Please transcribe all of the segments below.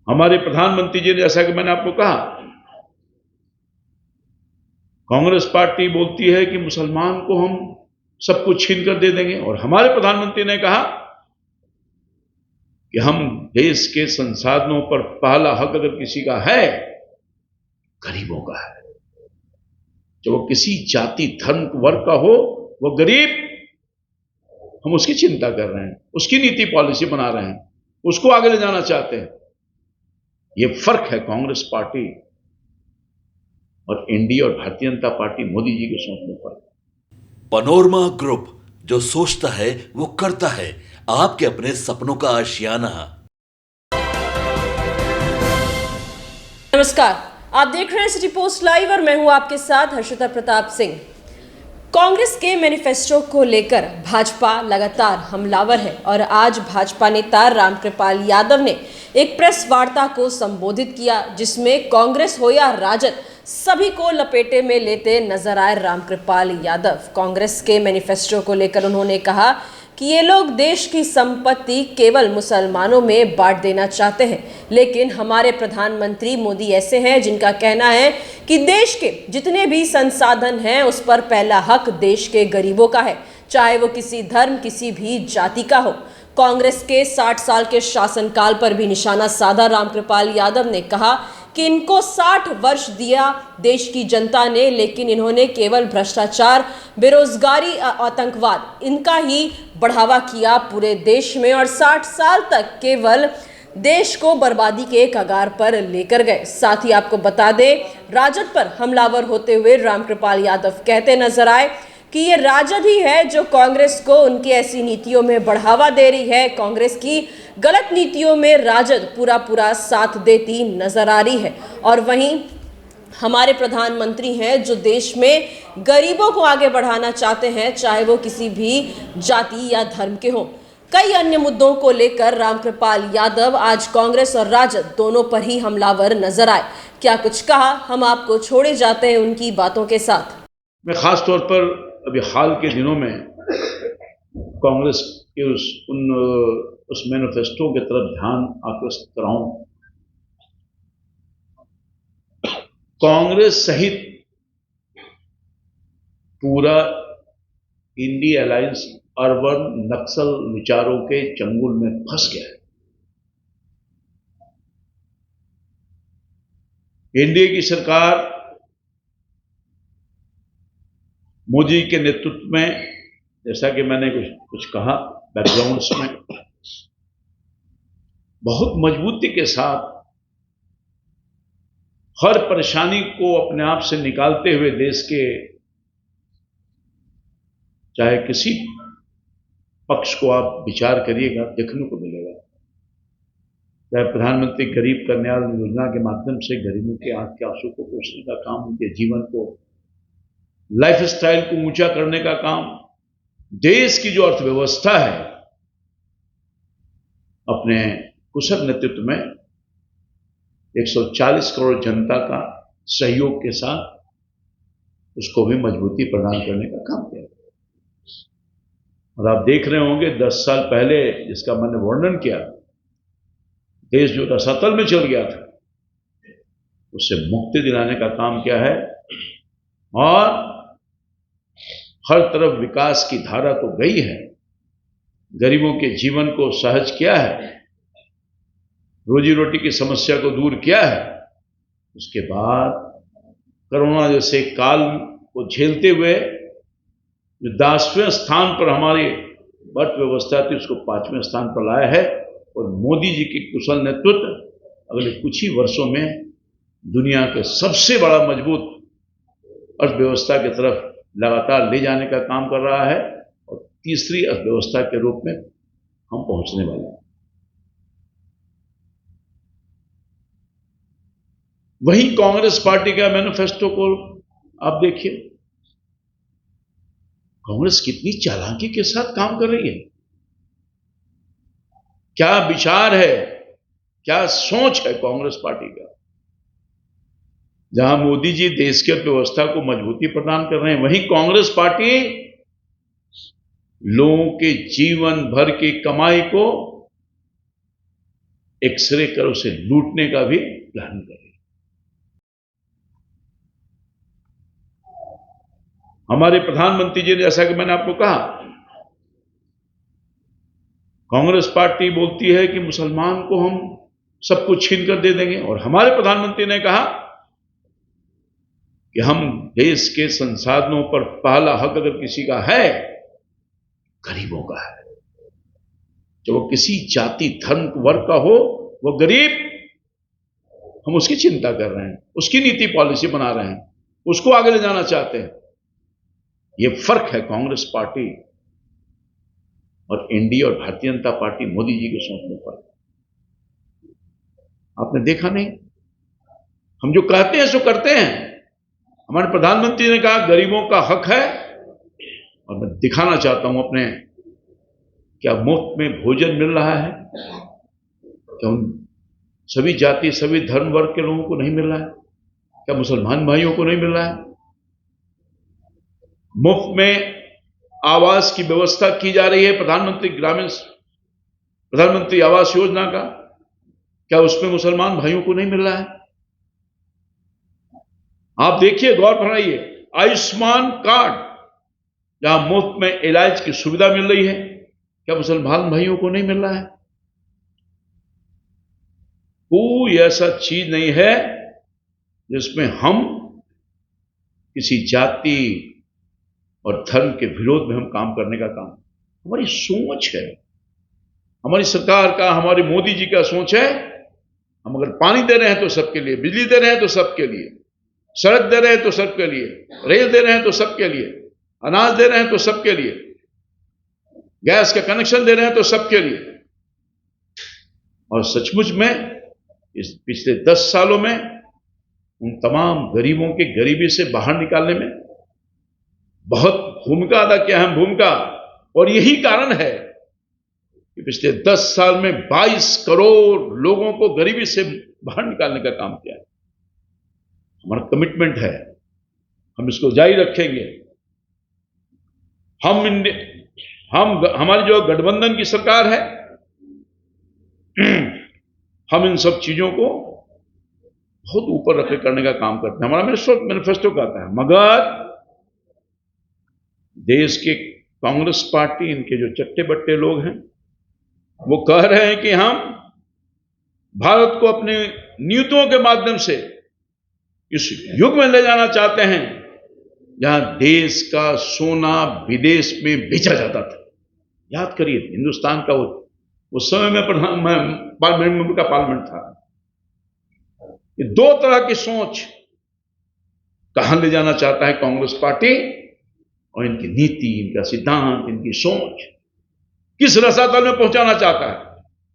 हमारे प्रधानमंत्री जी ने, जैसा कि मैंने आपको कहा, कांग्रेस पार्टी बोलती है कि मुसलमान को हम सब कुछ छीन कर दे देंगे, और हमारे प्रधानमंत्री ने कहा कि हम देश के संसाधनों पर पहला हक अगर किसी का है, गरीबों का है। जो वो किसी जाति, धर्म, वर्ग का हो, वो गरीब, हम उसकी चिंता कर रहे हैं, उसकी नीति पॉलिसी बना रहे हैं, उसको आगे ले जाना चाहते हैं। ये फर्क है कांग्रेस पार्टी और एनडीए और भारतीय जनता पार्टी मोदी जी के सोचने पर। पनोरमा ग्रुप, जो सोचता है वो करता है। आपके अपने सपनों का आशियाना। नमस्कार, आप देख रहे हैं सिटी पोस्ट लाइव और मैं हूं आपके साथ हर्षिता प्रताप सिंह। कांग्रेस के मैनिफेस्टो को लेकर भाजपा लगातार हमलावर है और आज भाजपा नेता रामकृपाल यादव ने एक प्रेस वार्ता को संबोधित किया, जिसमें कांग्रेस हो या राजद, सभी को लपेटे में लेते नजर आए रामकृपाल यादव। कांग्रेस के मैनिफेस्टो को लेकर उन्होंने कहा कि ये लोग देश की संपत्ति केवल मुसलमानों में बांट देना चाहते हैं, लेकिन हमारे प्रधानमंत्री मोदी ऐसे हैं जिनका कहना है कि देश के जितने भी संसाधन हैं उस पर पहला हक देश के गरीबों का है, चाहे वो किसी धर्म, किसी भी जाति का हो। कांग्रेस के 60 साल के शासनकाल पर भी निशाना साधा रामकृपाल यादव ने कहा कि इनको 60 वर्ष दिया देश की जनता ने, लेकिन इन्होंने केवल भ्रष्टाचार, बेरोजगारी, आतंकवाद, इनका ही बढ़ावा किया पूरे देश में और 60 साल तक केवल देश को बर्बादी के कगार पर लेकर गए। साथ ही आपको बता दें, राजद पर हमलावर होते हुए रामकृपाल यादव कहते नजर आए कि ये राजद ही है जो कांग्रेस को उनकी ऐसी नीतियों में बढ़ावा दे रही है। कांग्रेस की गलत नीतियों में राजद पूरा साथ देती नजर आ रही है। और वहीं हमारे प्रधानमंत्री हैं जो देश में गरीबों को आगे बढ़ाना चाहते हैं, चाहे वो किसी भी जाति या धर्म के हों। कई अन्य मुद्दों को लेकर रामकृपाल यादव आज कांग्रेस और राजद दोनों पर ही हमलावर नजर आए। क्या कुछ कहा, हम आपको छोड़े जाते हैं उनकी बातों के साथ। मैं खास तौर पर अभी हाल के दिनों में कांग्रेस के उस मैनिफेस्टो की तरफ ध्यान आकर्षित कर रहा हूं। कांग्रेस सहित पूरा इंडी अलायंस अर्बन नक्सल विचारों के चंगुल में फंस गया है। एनडीए की सरकार मोदी के नेतृत्व में, जैसा कि मैंने कुछ कहा बैकग्राउंड्स में, बहुत मजबूती के साथ हर परेशानी को अपने आप से निकालते हुए देश के चाहे किसी पक्ष को आप विचार करिएगा, देखने को मिलेगा। चाहे प्रधानमंत्री गरीब कल्याण योजना के माध्यम से गरीबों के आंख के आंसू को पोंछने का काम, उनके जीवन को, लाइफस्टाइल को ऊंचा करने का काम, देश की जो अर्थव्यवस्था है अपने कुशल नेतृत्व में 140 करोड़ जनता का सहयोग के साथ उसको भी मजबूती प्रदान करने का काम किया। और आप देख रहे होंगे 10 साल पहले जिसका मैंने वर्णन किया, देश जो रसातल में चल गया था, उससे मुक्ति दिलाने का काम किया है और हर तरफ विकास की धारा तो गई है, गरीबों के जीवन को सहज किया है, रोजी रोटी की समस्या को दूर किया है। उसके बाद कोरोना जैसे काल को झेलते हुए जो 10वें स्थान पर हमारी अर्थव्यवस्था थी उसको 5वें स्थान पर लाया है। और मोदी जी की कुशल नेतृत्व अगले कुछ ही वर्षों में दुनिया के सबसे बड़ा मजबूत अर्थव्यवस्था की तरफ लगातार ले जाने का काम कर रहा है और तीसरी अर्थव्यवस्था के रूप में हम पहुंचने वाले हैं। वही कांग्रेस पार्टी का मैनिफेस्टो को आप देखिए, कांग्रेस कितनी चालाकी के साथ काम कर रही है, क्या विचार है, क्या सोच है कांग्रेस पार्टी का। जहां मोदी जी देश की अर्थव्यवस्था को मजबूती प्रदान कर रहे हैं, वहीं कांग्रेस पार्टी लोगों के जीवन भर की कमाई को एक्सरे कर उसे लूटने का भी प्लान कर रही है। हमारे प्रधानमंत्री जी ने, जैसा कि मैंने आपको कहा, कांग्रेस पार्टी बोलती है कि मुसलमान को हम सब कुछ छीन कर दे देंगे, और हमारे प्रधानमंत्री ने कहा कि हम देश के संसाधनों पर पहला हक अगर किसी का है, गरीबों का है। जो वो किसी जाति, धर्म, वर्ग का हो, वो गरीब, हम उसकी चिंता कर रहे हैं, उसकी नीति पॉलिसी बना रहे हैं, उसको आगे ले जाना चाहते हैं। ये फर्क है कांग्रेस पार्टी और एनडीए और भारतीय जनता पार्टी मोदी जी के सोचने पर। आपने देखा नहीं, हम जो कहते हैं सो करते हैं। हमारे प्रधानमंत्री ने कहा गरीबों का हक है, और मैं दिखाना चाहता हूं अपने, क्या मुफ्त में भोजन मिल रहा है? क्या उन सभी जाति, सभी धर्म, वर्ग के लोगों को नहीं मिल रहा है? क्या मुसलमान भाइयों को नहीं मिल रहा है? मुफ्त में आवास की व्यवस्था की जा रही है, प्रधानमंत्री आवास योजना का, क्या उसमें मुसलमान भाइयों को नहीं मिल रहा है? आप देखिए, गौर फरमाइए, आयुष्मान कार्ड, जहां मुफ्त में इलाज की सुविधा मिल रही है, क्या मुसलमान भाइयों को नहीं मिल रहा है? कोई ऐसा चीज नहीं है जिसमें हम किसी जाति और धर्म के विरोध में हम काम करने का काम। हमारी सोच है, हमारी सरकार का, हमारी मोदी जी का सोच है, हम अगर पानी दे रहे हैं तो सबके लिए, बिजली दे रहे हैं तो सबके लिए, सड़क दे रहे हैं तो सबके लिए, रेल दे रहे हैं तो सबके लिए, अनाज दे रहे हैं तो सबके लिए, गैस का कनेक्शन दे रहे हैं तो सबके लिए। और सचमुच में इस पिछले 10 सालों में उन तमाम गरीबों के गरीबी से बाहर निकालने में बहुत भूमिका अदा किया, अहम भूमिका। और यही कारण है कि पिछले 10 साल में 22 करोड़ लोगों को गरीबी से बाहर निकालने का काम किया है। हमारा कमिटमेंट है, हम इसको जारी रखेंगे। हमारी जो गठबंधन की सरकार है, हम इन सब चीजों को बहुत ऊपर रखे करने का काम करते हैं। हमारा मैनिफेस्टो कहता है, मगर देश के कांग्रेस पार्टी, इनके जो चट्टे बट्टे लोग हैं, वो कह रहे हैं कि हम भारत को अपनी नीतियों के माध्यम से इस युग में ले जाना चाहते हैं जहां देश का सोना विदेश में बेचा जाता था। याद करिए, हिंदुस्तान का उस समय में पार्लियामेंट था। ये दो तरह की सोच कहां ले जाना चाहता है कांग्रेस पार्टी, और इनकी नीति, इनका सिद्धांत, इनकी सोच किस रसातल में पहुंचाना चाहता है।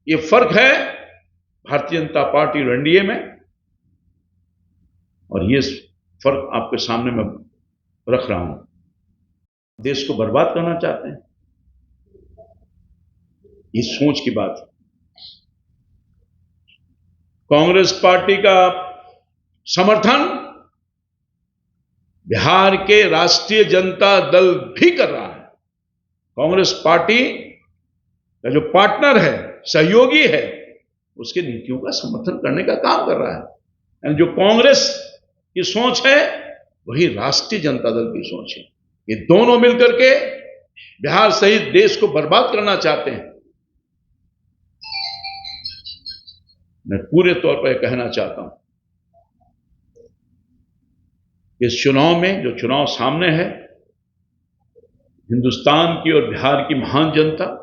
ये फर्क है भारतीय जनता पार्टी और एनडीए में, और ये फर्क आपके सामने मैं रख रहा हूं। देश को बर्बाद करना चाहते हैं, ये सोच की बात है। कांग्रेस पार्टी का समर्थन बिहार के राष्ट्रीय जनता दल भी कर रहा है। कांग्रेस पार्टी का जो पार्टनर है, सहयोगी है, उसकी नीतियों का समर्थन करने का काम कर रहा है। यानी जो कांग्रेस की सोच है, वही राष्ट्रीय जनता दल की सोच है। ये दोनों मिलकर के बिहार सहित देश को बर्बाद करना चाहते हैं। मैं पूरे तौर पर कहना चाहता हूं, इस चुनाव में, जो चुनाव सामने है, हिंदुस्तान की और बिहार की महान जनता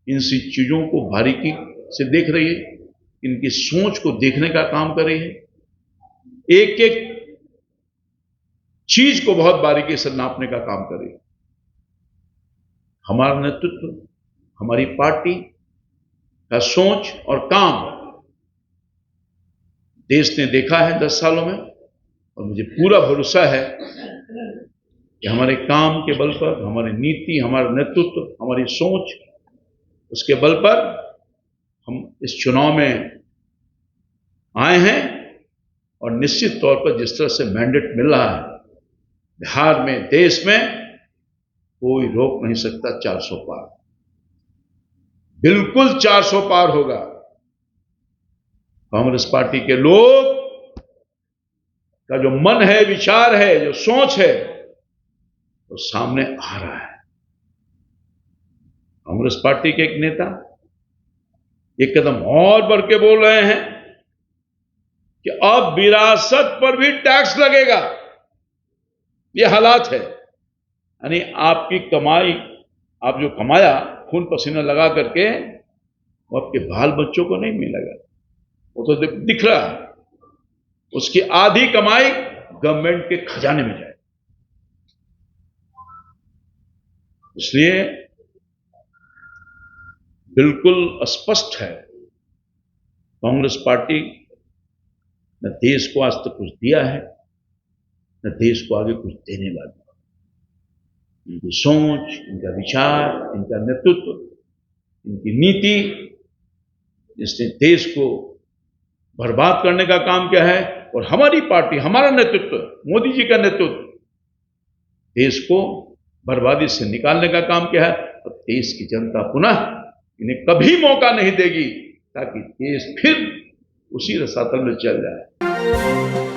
इन सी चीजों को बारीकी से देख रही है, इनकी सोच को देखने का काम कर रही है, एक एक चीज को बहुत बारीकी से नापने का काम कर रही है। हमारा नेतृत्व, हमारी पार्टी का सोच और काम देश ने देखा है 10 सालों में, और मुझे पूरा भरोसा है कि हमारे काम के बल पर, हमारी नीति, हमारा नेतृत्व, हमारी सोच, उसके बल पर हम इस चुनाव में आए हैं। और निश्चित तौर पर जिस तरह से मैंडेट मिल रहा है बिहार में, देश में, कोई रोक नहीं सकता 400 पार। बिल्कुल 400 पार होगा। कांग्रेस पार्टी के लोग का जो मन है, विचार है, जो सोच है, वो सामने आ रहा है। कांग्रेस पार्टी के एक नेता एक कदम और बढ़ के बोल रहे हैं कि अब विरासत पर भी टैक्स लगेगा। ये हालात है, यानी आपकी कमाई, आप जो कमाया खून पसीना लगा करके, वो आपके बाल बच्चों को नहीं मिलेगा, वो तो दिख रहा है। उसकी आधी कमाई गवर्नमेंट के खजाने में जाए। इसलिए बिल्कुल स्पष्ट है, कांग्रेस पार्टी न देश को आज तक कुछ दिया है, न देश को आगे कुछ देने वाली। इनकी सोच, इनका विचार, इनका नेतृत्व, इनकी नीति, जिसने देश को बर्बाद करने का काम किया है, और हमारी पार्टी, हमारा नेतृत्व, मोदी जी का नेतृत्व देश को बर्बादी से निकालने का काम किया है। और देश की जनता पुनः इन्हें कभी मौका नहीं देगी ताकि देश फिर उसी रसातल में चल जाए।